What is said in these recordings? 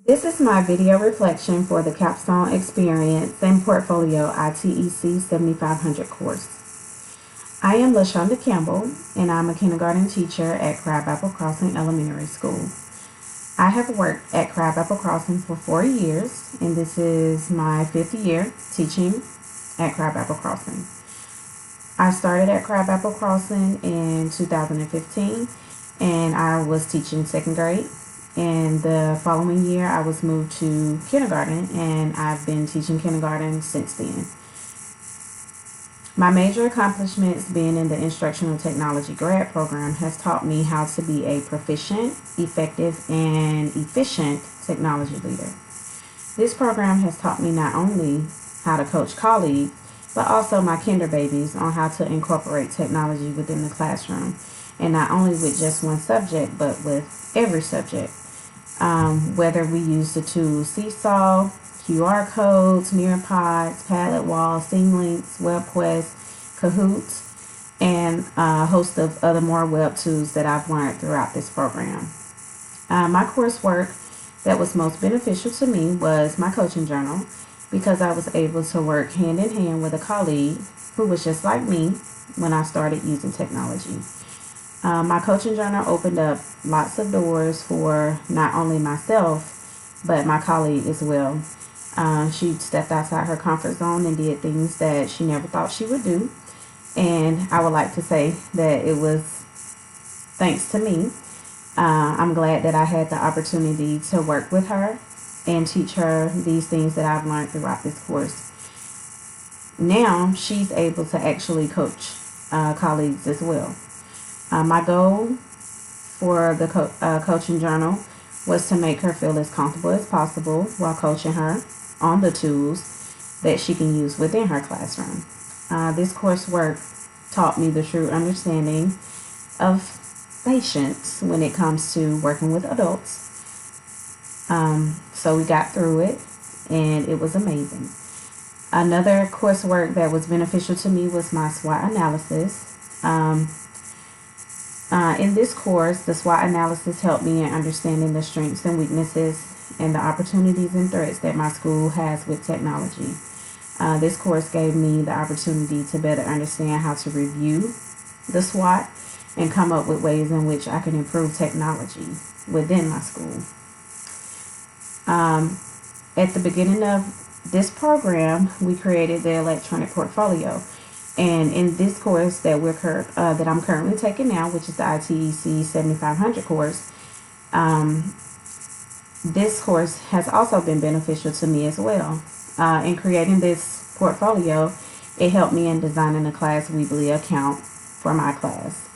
This is my video reflection for the Capstone Experience and Portfolio ITEC 7500 course. I am LaShonda Campbell, and I'm a kindergarten teacher at Crabapple Crossing Elementary School. I have worked at Crabapple Crossing for 4 years, and this is my 5th year teaching at Crabapple Crossing. I started at Crabapple Crossing in 2015, and I was teaching 2nd grade. And the following year, I was moved to kindergarten, and I've been teaching kindergarten since then. My major accomplishments being in the Instructional Technology grad program has taught me how to be a proficient, effective, and efficient technology leader. This program has taught me not only how to coach colleagues, but also my kinder babies on how to incorporate technology within the classroom, and not only with just one subject, but with every subject. Whether we use the tools Seesaw, QR codes, Nearpods, Padlet Wall, SeamLinks, WebQuest, Kahoots, and a host of other more web tools that I've learned throughout this program. My coursework that was most beneficial to me was my coaching journal, because I was able to work hand in hand with a colleague who was just like me when I started using technology. My coaching journal opened up lots of doors for not only myself, but my colleague as well. She stepped outside her comfort zone and did things that she never thought she would do. And I would like to say that it was thanks to me. I'm glad that I had the opportunity to work with her and teach her these things that I've learned throughout this course. Now she's able to actually coach colleagues as well. My goal for the coaching journal was to make her feel as comfortable as possible while coaching her on the tools that she can use within her classroom. This coursework taught me the true understanding of patience when it comes to working with adults. So we got through it, and it was amazing. Another coursework that was beneficial to me was my SWOT analysis. In this course, the SWOT analysis helped me in understanding the strengths and weaknesses and the opportunities and threats that my school has with technology. This course gave me the opportunity to better understand how to review the SWOT and come up with ways in which I can improve technology within my school. At the beginning of this program, we created the electronic portfolio. And in this course that that I'm currently taking now, which is the ITEC 7500 course, this course has also been beneficial to me as well. In creating this portfolio, it helped me in designing a class Weebly account for my class.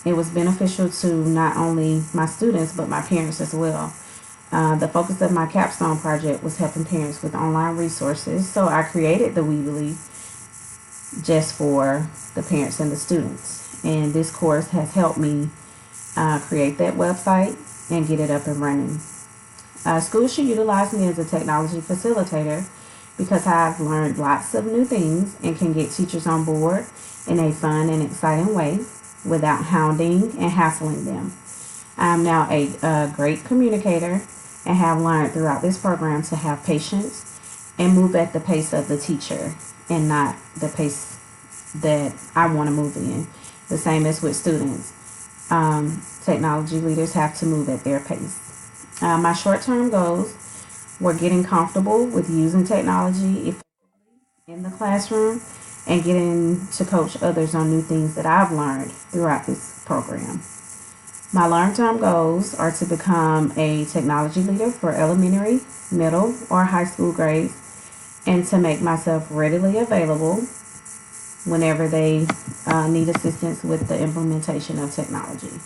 It was beneficial to not only my students, but my parents as well. The focus of my capstone project was helping parents with online resources, so I created the Weebly just for the parents and the students. And this course has helped me create that website and get it up and running. Schools should utilize me as a technology facilitator, because I've learned lots of new things and can get teachers on board in a fun and exciting way without hounding and hassling them. I'm now a great communicator and have learned throughout this program to have patience and move at the pace of the teacher and not the pace that I want to move in. The same as with students. Technology leaders have to move at their pace. My short-term goals were getting comfortable with using technology effectively in the classroom and getting to coach others on new things that I've learned throughout this program. My long-term goals are to become a technology leader for elementary, middle, or high school grades, and to make myself readily available whenever they need assistance with the implementation of technology.